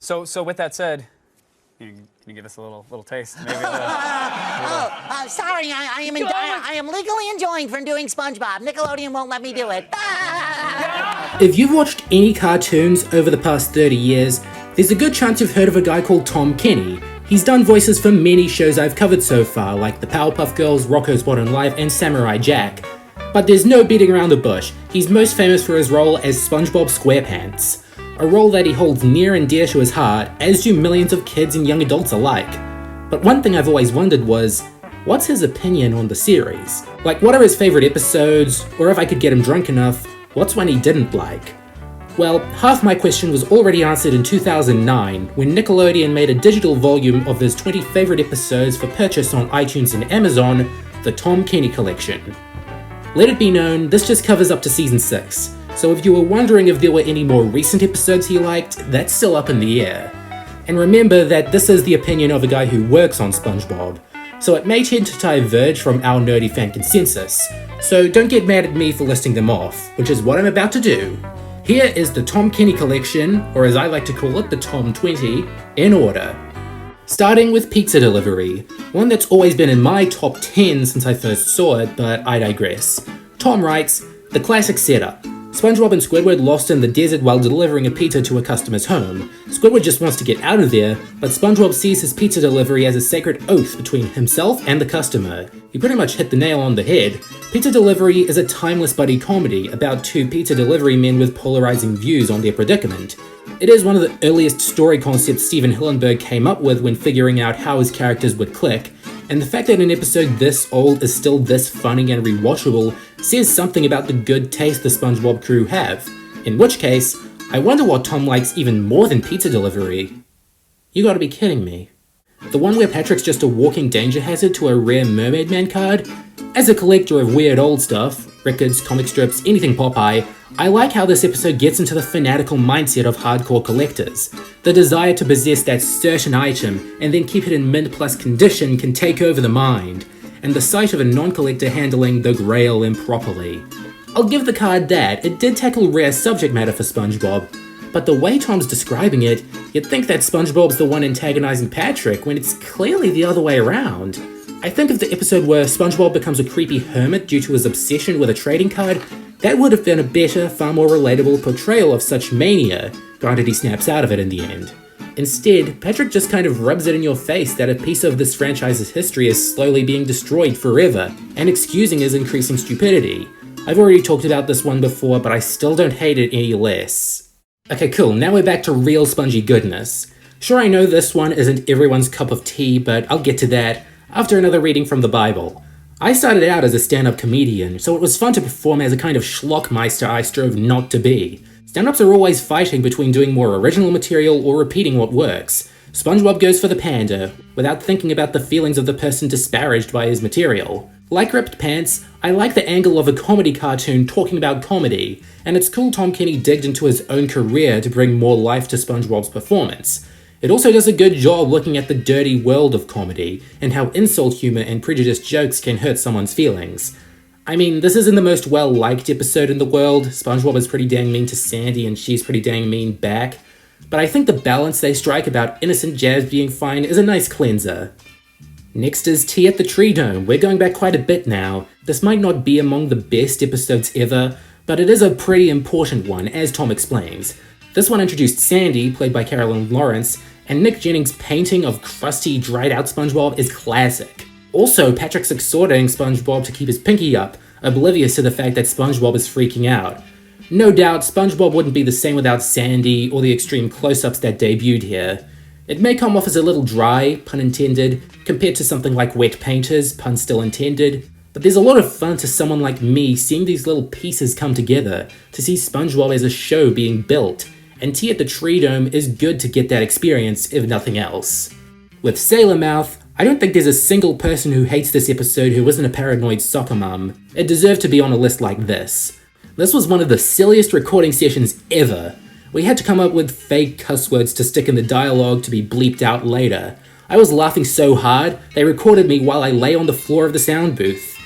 So with that said, can you give us a little taste? Maybe sorry, I am legally enjoined from doing SpongeBob. Nickelodeon won't let me do it. If you've watched any cartoons over the past 30 years, there's a good chance you've heard of a guy called Tom Kenny. He's done voices for many shows I've covered so far, like the Powerpuff Girls, Rocko's Modern Life, and Samurai Jack. But there's no beating around the bush. He's most famous for his role as SpongeBob SquarePants, a role that he holds near and dear to his heart, as do millions of kids and young adults alike. But one thing I've always wondered was, what's his opinion on the series? Like, what are his favourite episodes, or if I could get him drunk enough, what's one he didn't like? Well, half my question was already answered in 2009, when Nickelodeon made a digital volume of his 20 favourite episodes for purchase on iTunes and Amazon, the Tom Kenny Collection. Let it be known, this just covers up to season 6, so if you were wondering if there were any more recent episodes he liked, that's still up in the air. And remember that this is the opinion of a guy who works on SpongeBob, so it may tend to diverge from our nerdy fan consensus, so don't get mad at me for listing them off, which is what I'm about to do. Here is the Tom Kenny Collection, or as I like to call it, the Tom 20, in order. Starting with pizza delivery, one that's always been in my top 10 since I first saw it, but I digress. Tom writes, the classic setup. SpongeBob and Squidward lost in the desert while delivering a pizza to a customer's home. Squidward just wants to get out of there, but SpongeBob sees his pizza delivery as a sacred oath between himself and the customer. You pretty much hit the nail on the head. Pizza Delivery is a timeless buddy comedy about two pizza delivery men with polarizing views on their predicament. It is one of the earliest story concepts Steven Hillenburg came up with when figuring out how his characters would click, and the fact that an episode this old is still this funny and rewatchable says something about the good taste the SpongeBob crew have. In which case, I wonder what Tom likes even more than pizza delivery. You gotta be kidding me. The one where Patrick's just a walking danger hazard to a rare Mermaid Man card? As a collector of weird old stuff, records, comic strips, anything Popeye, I like how this episode gets into the fanatical mindset of hardcore collectors. The desire to possess that certain item and then keep it in mint plus condition can take over the mind, and the sight of a non-collector handling the Grail improperly. I'll give the card that, it did tackle rare subject matter for SpongeBob, but the way Tom's describing it, you'd think that SpongeBob's the one antagonizing Patrick when it's clearly the other way around. I think if the episode where SpongeBob becomes a creepy hermit due to his obsession with a trading card, that would have been a better, far more relatable portrayal of such mania, granted he snaps out of it in the end. Instead, Patrick just kind of rubs it in your face that a piece of this franchise's history is slowly being destroyed forever, and excusing his increasing stupidity. I've already talked about this one before, but I still don't hate it any less. Okay, cool, now we're back to real spongy goodness. Sure, I know this one isn't everyone's cup of tea, but I'll get to that after another reading from the Bible. I started out as a stand-up comedian, so it was fun to perform as a kind of schlockmeister I strove not to be. Stand-ups are always fighting between doing more original material or repeating what works. SpongeBob goes for the pander, without thinking about the feelings of the person disparaged by his material. Like Ripped Pants, I like the angle of a comedy cartoon talking about comedy, and it's cool Tom Kenny digged into his own career to bring more life to SpongeBob's performance. It also does a good job looking at the dirty world of comedy, and how insult humor and prejudiced jokes can hurt someone's feelings. I mean, this isn't the most well-liked episode in the world. SpongeBob is pretty dang mean to Sandy, and she's pretty dang mean back. But I think the balance they strike about innocent jabs being fine is a nice cleanser. Next is Tea at the Tree Dome. We're going back quite a bit now. This might not be among the best episodes ever, but it is a pretty important one, as Tom explains. This one introduced Sandy, played by Carolyn Lawrence, and Nick Jennings' painting of crusty, dried-out SpongeBob is classic. Also, Patrick's exhorting SpongeBob to keep his pinky up, oblivious to the fact that SpongeBob is freaking out. No doubt, SpongeBob wouldn't be the same without Sandy or the extreme close-ups that debuted here. It may come off as a little dry, pun intended, compared to something like Wet Painters, pun still intended, but there's a lot of fun to someone like me seeing these little pieces come together, to see SpongeBob as a show being built, and Tea at the Tree Dome is good to get that experience, if nothing else. With Sailor Mouth, I don't think there's a single person who hates this episode who isn't a paranoid soccer mum. It deserved to be on a list like this. This was one of the silliest recording sessions ever. We had to come up with fake cuss words to stick in the dialogue to be bleeped out later. I was laughing so hard, they recorded me while I lay on the floor of the sound booth.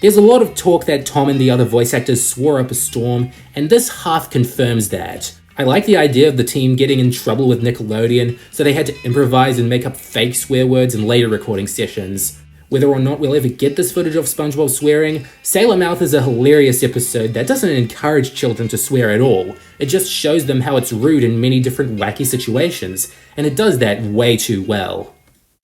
There's a lot of talk that Tom and the other voice actors swore up a storm, and this half confirms that. I like the idea of the team getting in trouble with Nickelodeon, so they had to improvise and make up fake swear words in later recording sessions. Whether or not we'll ever get this footage of SpongeBob swearing, Sailor Mouth is a hilarious episode that doesn't encourage children to swear at all. It just shows them how it's rude in many different wacky situations, and it does that way too well.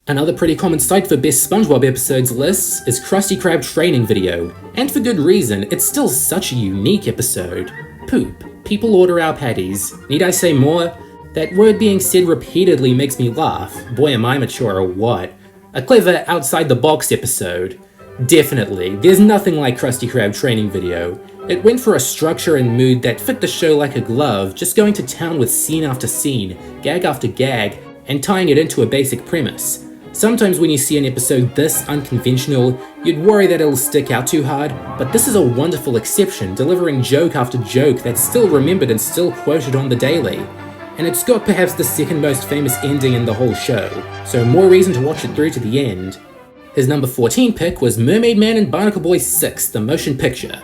Another pretty common sight for best SpongeBob episodes lists is Krusty Krab training video, and for good reason. It's still such a unique episode. Poop. People order our patties. Need I say more? That word being said repeatedly makes me laugh. Boy, am I mature or what. A clever outside-the-box episode. Definitely, there's nothing like Krusty Krab training video. It went for a structure and mood that fit the show like a glove, just going to town with scene after scene, gag after gag, and tying it into a basic premise. Sometimes when you see an episode this unconventional, you'd worry that it'll stick out too hard, but this is a wonderful exception, delivering joke after joke that's still remembered and still quoted on the daily. And it's got perhaps the second most famous ending in the whole show, so more reason to watch it through to the end. His number 14 pick was Mermaid Man and Barnacle Boy 6, the motion picture.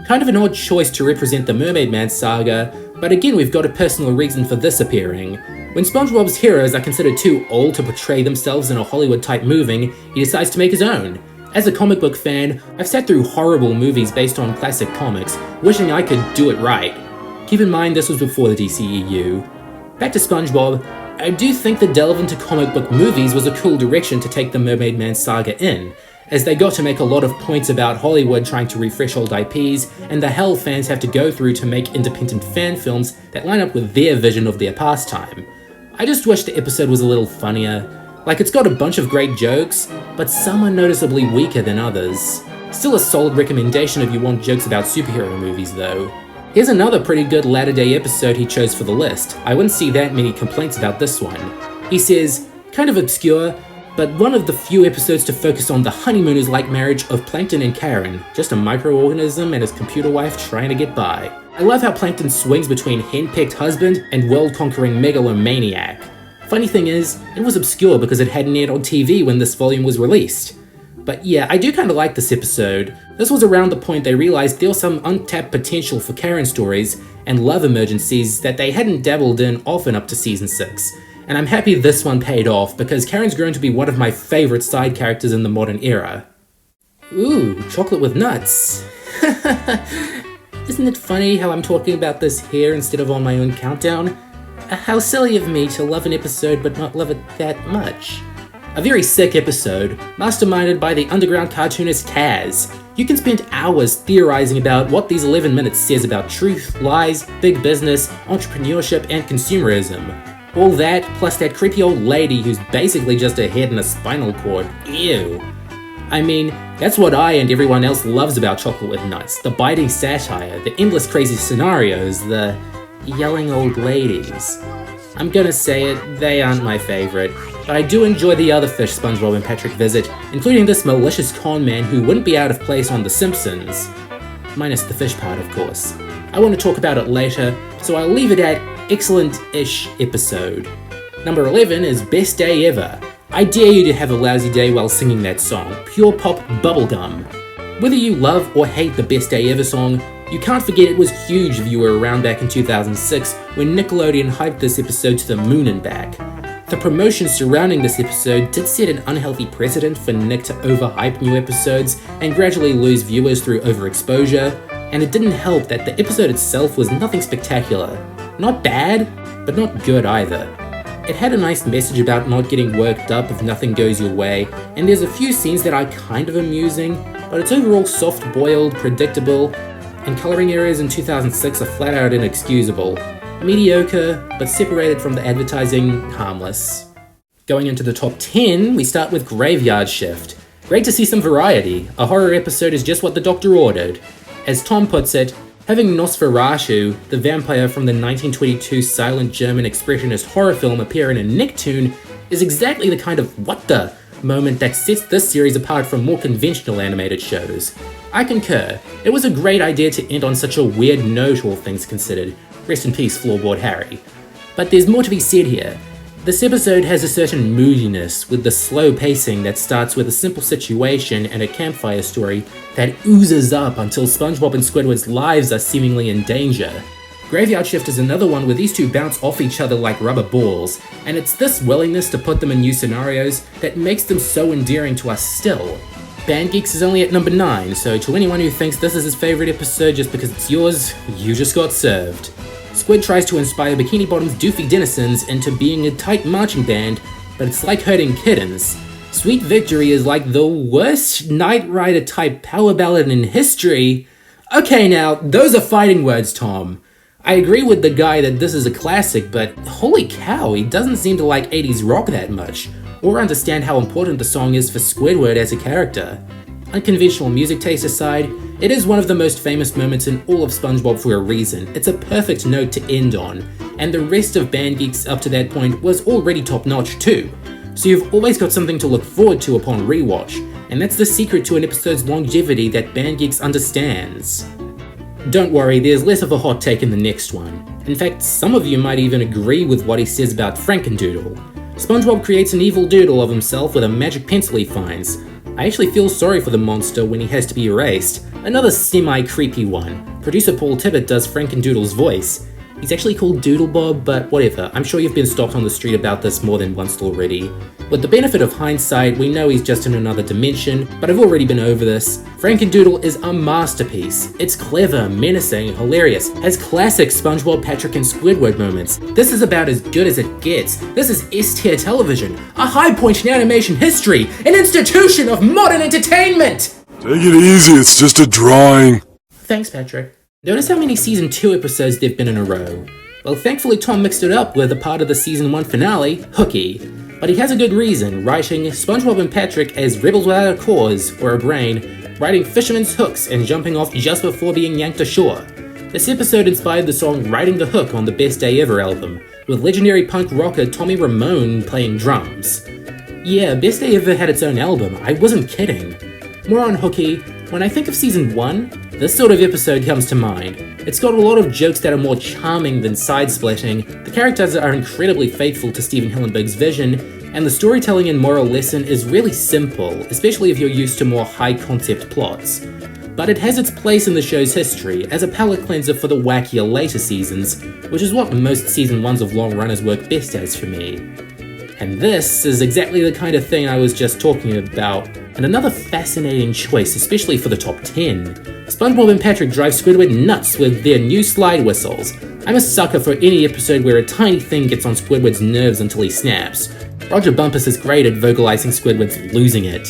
Kind of an odd choice to represent the Mermaid Man saga, but again we've got a personal reason for this appearing. When SpongeBob's heroes are considered too old to portray themselves in a Hollywood-type movie, he decides to make his own. As a comic book fan, I've sat through horrible movies based on classic comics, wishing I could do it right. Keep in mind this was before the DCEU. Back to SpongeBob, I do think the delve into comic book movies was a cool direction to take the Mermaid Man saga in, as they got to make a lot of points about Hollywood trying to refresh old IPs, and the hell fans have to go through to make independent fan films that line up with their vision of their pastime. I just wish the episode was a little funnier. Like, it's got a bunch of great jokes, but some are noticeably weaker than others. Still a solid recommendation if you want jokes about superhero movies though. Here's another pretty good latter-day episode he chose for the list. I wouldn't see that many complaints about this one. He says, kind of obscure, but one of the few episodes to focus on the Honeymooners-like marriage of Plankton and Karen, just a microorganism and his computer wife trying to get by. I love how Plankton swings between henpecked husband and world-conquering megalomaniac. Funny thing is, it was obscure because it hadn't aired on TV when this volume was released. But yeah, I do kinda like this episode. This was around the point they realized there was some untapped potential for Karen stories and love emergencies that they hadn't dabbled in often up to season 6. And I'm happy this one paid off because Karen's grown to be one of my favorite side characters in the modern era. Ooh, chocolate with nuts. Isn't it funny how I'm talking about this here instead of on my own countdown? How silly of me to love an episode but not love it that much. A very sick episode, masterminded by the underground cartoonist Kaz. You can spend hours theorizing about what these 11 minutes says about truth, lies, big business, entrepreneurship, and consumerism. All that, plus that creepy old lady who's basically just a head and a spinal cord. Ew. I mean, that's what I and everyone else loves about Chocolate with Nuts. The biting satire, the endless crazy scenarios, the yelling old ladies. I'm gonna say it, they aren't my favorite, but I do enjoy the other fish SpongeBob and Patrick visit, including this malicious con man who wouldn't be out of place on The Simpsons. Minus the fish part, of course. I want to talk about it later, so I'll leave it at excellent-ish episode. Number 11 is Best Day Ever. I dare you to have a lousy day while singing that song, pure pop bubblegum. Whether you love or hate the Best Day Ever song, you can't forget it was huge if you were around back in 2006 when Nickelodeon hyped this episode to the moon and back. The promotion surrounding this episode did set an unhealthy precedent for Nick to overhype new episodes and gradually lose viewers through overexposure, and it didn't help that the episode itself was nothing spectacular. Not bad, but not good either. It had a nice message about not getting worked up if nothing goes your way, and there's a few scenes that are kind of amusing, but it's overall soft-boiled, predictable, and coloring errors in 2006 are flat out inexcusable. Mediocre, but separated from the advertising, harmless. Going into the top 10, we start with Graveyard Shift. Great to see some variety. A horror episode is just what the doctor ordered. As Tom puts it, having Nosferatu, the vampire from the 1922 silent German expressionist horror film, appear in a Nicktoon is exactly the kind of what the moment that sets this series apart from more conventional animated shows. I concur. It was a great idea to end on such a weird note, all things considered. Rest in peace, Floorboard Harry. But there's more to be said here. This episode has a certain moodiness, with the slow pacing that starts with a simple situation and a campfire story that oozes up until SpongeBob and Squidward's lives are seemingly in danger. Graveyard Shift is another one where these two bounce off each other like rubber balls, and it's this willingness to put them in new scenarios that makes them so endearing to us still. Band Geeks is only at number 9, so to anyone who thinks this is his favourite episode just because it's yours, you just got served. Squid tries to inspire Bikini Bottom's doofy denizens into being a tight marching band, but it's like herding kittens. Sweet Victory is like the worst Knight Rider type power ballad in history. Okay now, those are fighting words, Tom. I agree with the guy that this is a classic, but holy cow, he doesn't seem to like 80s rock that much, or understand how important the song is for Squidward as a character. Unconventional music taste aside, it is one of the most famous moments in all of SpongeBob for a reason. It's a perfect note to end on, and the rest of Band Geeks up to that point was already top notch too. So you've always got something to look forward to upon rewatch, and that's the secret to an episode's longevity that Band Geeks understands. Don't worry, there's less of a hot take in the next one. In fact, some of you might even agree with what he says about Franken Doodle. SpongeBob creates an evil doodle of himself with a magic pencil he finds. I actually feel sorry for the monster when he has to be erased. Another semi-creepy one. Producer Paul Tibbett does Franken Doodle's voice. He's actually called Doodle Bob, but whatever, I'm sure you've been stopped on the street about this more than once already. With the benefit of hindsight, we know he's just in another dimension, but I've already been over this. Franken Doodle is a masterpiece. It's clever, menacing, hilarious, has classic SpongeBob, Patrick, and Squidward moments. This is about as good as it gets. This is S-tier television, a high point in animation history, an institution of modern entertainment! Take it easy, it's just a drawing. Thanks, Patrick. Notice how many Season 2 episodes there've been in a row. Well, thankfully Tom mixed it up with a part of the Season 1 finale, Hooky. But he has a good reason, writing SpongeBob and Patrick as rebels without a cause, or a brain, riding fisherman's hooks and jumping off just before being yanked ashore. This episode inspired the song Riding the Hook on the Best Day Ever album, with legendary punk rocker Tommy Ramone playing drums. Yeah, Best Day Ever had its own album, I wasn't kidding. More on Hooky. When I think of Season 1, this sort of episode comes to mind. It's got a lot of jokes that are more charming than side-splitting, the characters are incredibly faithful to Steven Hillenburg's vision, and the storytelling and moral lesson is really simple, especially if you're used to more high-concept plots. But it has its place in the show's history as a palate cleanser for the wackier later seasons, which is what most Season 1s of long runners work best as for me. And this is exactly the kind of thing I was just talking about, and another fascinating choice, especially for the top 10. SpongeBob and Patrick drive Squidward nuts with their new slide whistles. I'm a sucker for any episode where a tiny thing gets on Squidward's nerves until he snaps. Roger Bumpus is great at vocalizing Squidward's losing it.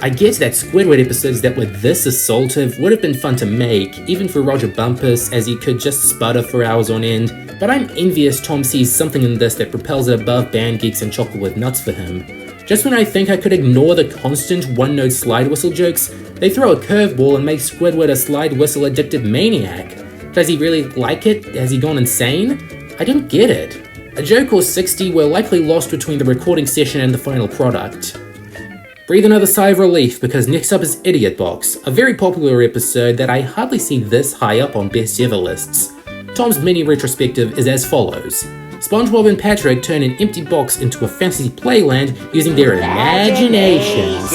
I get that Squidward episodes that were this assaultive would have been fun to make, even for Roger Bumpus, as he could just sputter for hours on end, but I'm envious Tom sees something in this that propels it above Band Geeks and Chocolate with Nuts for him. Just when I think I could ignore the constant one-note slide whistle jokes, they throw a curveball and make Squidward a slide whistle addicted maniac. Does he really like it? Has he gone insane? I don't get it. A joke or 60 were likely lost between the recording session and the final product. Breathe another sigh of relief, because next up is Idiot Box, a very popular episode that I hardly see this high up on best ever lists. Tom's mini retrospective is as follows. SpongeBob and Patrick turn an empty box into a fantasy playland using their imaginations.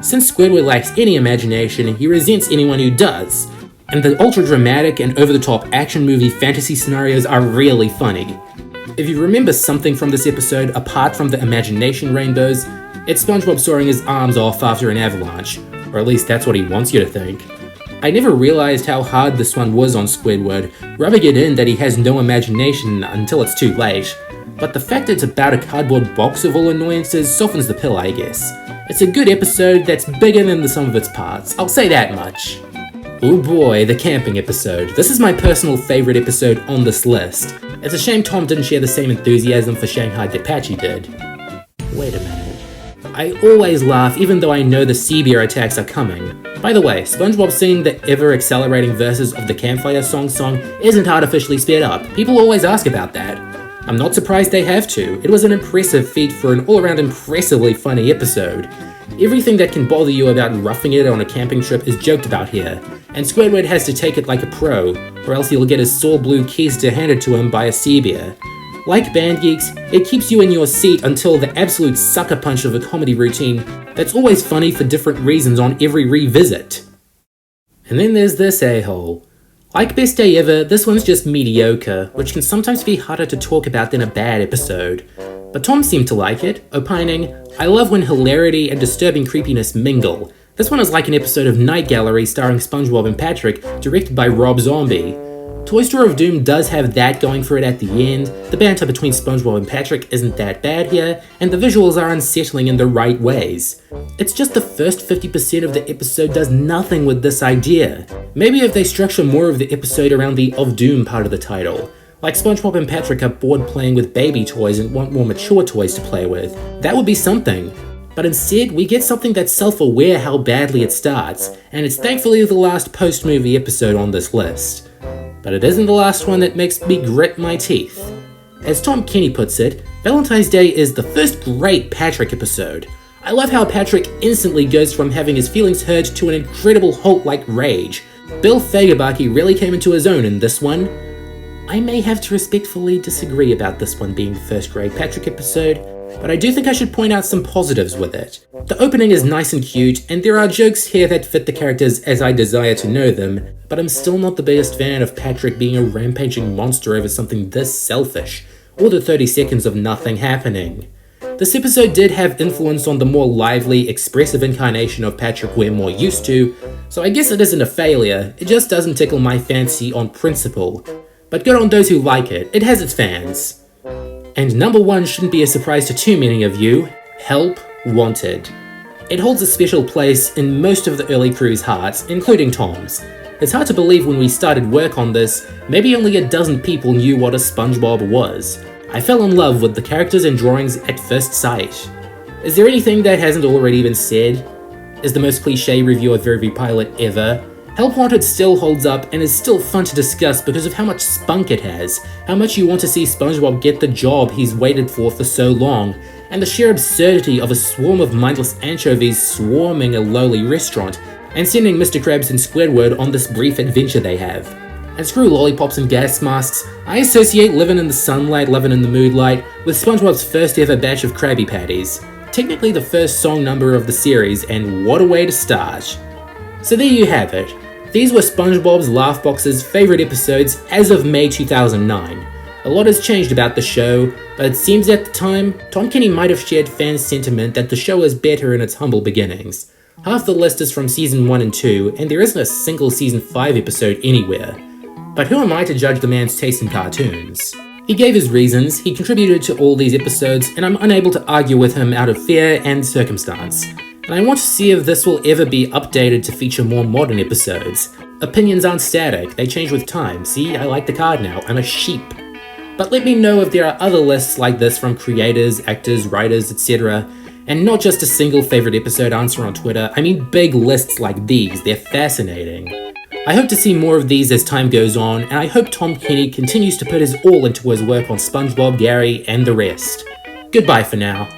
Since Squidward lacks any imagination, he resents anyone who does. And the ultra-dramatic and over-the-top action movie fantasy scenarios are really funny. If you remember something from this episode apart from the imagination rainbows, it's SpongeBob soaring his arms off after an avalanche, or at least that's what he wants you to think. I never realized how hard this one was on Squidward, rubbing it in that he has no imagination until it's too late. But the fact it's about a cardboard box of all annoyances softens the pill, I guess. It's a good episode that's bigger than the sum of its parts, I'll say that much. Oh boy, the camping episode. This is my personal favourite episode on this list. It's a shame Tom didn't share the same enthusiasm for Shanghai that Patchy did. Wait a minute. I always laugh even though I know the sea bear attacks are coming. By the way, SpongeBob singing the ever-accelerating verses of the Campfire song isn't artificially sped up. People always ask about that. I'm not surprised they have to. It was an impressive feat for an all-around impressively funny episode. Everything that can bother you about roughing it on a camping trip is joked about here, and Squidward has to take it like a pro, or else he'll get his sore blue keister handed to him by a sea bear. Like Band Geeks, it keeps you in your seat until the absolute sucker punch of a comedy routine that's always funny for different reasons on every revisit. And then there's this a-hole. Like Best Day Ever, this one's just mediocre, which can sometimes be harder to talk about than a bad episode. But Tom seemed to like it, opining, "I love when hilarity and disturbing creepiness mingle. This one is like an episode of Night Gallery starring SpongeBob and Patrick, directed by Rob Zombie. Toy Store of Doom does have that going for it at the end, the banter between SpongeBob and Patrick isn't that bad here, and the visuals are unsettling in the right ways. It's just the first 50% of the episode does nothing with this idea. Maybe if they structure more of the episode around the Of Doom part of the title, like SpongeBob and Patrick are bored playing with baby toys and want more mature toys to play with, that would be something. But instead, we get something that's self-aware how badly it starts, and it's thankfully the last post-movie episode on this list. But it isn't the last one that makes me grit my teeth. As Tom Kenny puts it, Valentine's Day is the first great Patrick episode. I love how Patrick instantly goes from having his feelings hurt to an incredible Hulk-like rage. Bill Fagerbakke really came into his own in this one. I may have to respectfully disagree about this one being the first great Patrick episode, but I do think I should point out some positives with it. The opening is nice and cute, and there are jokes here that fit the characters as I desire to know them, but I'm still not the biggest fan of Patrick being a rampaging monster over something this selfish, or the 30 seconds of nothing happening. This episode did have influence on the more lively, expressive incarnation of Patrick we're more used to, so I guess it isn't a failure, it just doesn't tickle my fancy on principle. But good on those who like it, it has its fans. And number one shouldn't be a surprise to too many of you, Help Wanted. It holds a special place in most of the early crew's hearts, including Tom's. It's hard to believe when we started work on this, maybe only a dozen people knew what a SpongeBob was. I fell in love with the characters and drawings at first sight. Is there anything that hasn't already been said? Is the most cliche review of every pilot ever? Help Wanted still holds up and is still fun to discuss because of how much spunk it has, how much you want to see SpongeBob get the job he's waited for so long, and the sheer absurdity of a swarm of mindless anchovies swarming a lowly restaurant and sending Mr. Krabs and Squidward on this brief adventure they have. And screw lollipops and gas masks, I associate living in the sunlight, living in the moonlight with SpongeBob's first ever batch of Krabby Patties. Technically the first song number of the series, and what a way to start. So there you have it. These were SpongeBob's Laughbox's favourite episodes as of May 2009. A lot has changed about the show, but it seems at the time, Tom Kenny might have shared fans' sentiment that the show is better in its humble beginnings. Half the list is from season 1 and 2, and there isn't a single season 5 episode anywhere. But who am I to judge the man's taste in cartoons? He gave his reasons, he contributed to all these episodes, and I'm unable to argue with him out of fear and circumstance. And I want to see if this will ever be updated to feature more modern episodes. Opinions aren't static, they change with time. See, I like the card now, I'm a sheep. But let me know if there are other lists like this from creators, actors, writers, etc. And not just a single favourite episode answer on Twitter, I mean big lists like these, they're fascinating. I hope to see more of these as time goes on, and I hope Tom Kenny continues to put his all into his work on SpongeBob, Gary, and the rest. Goodbye for now.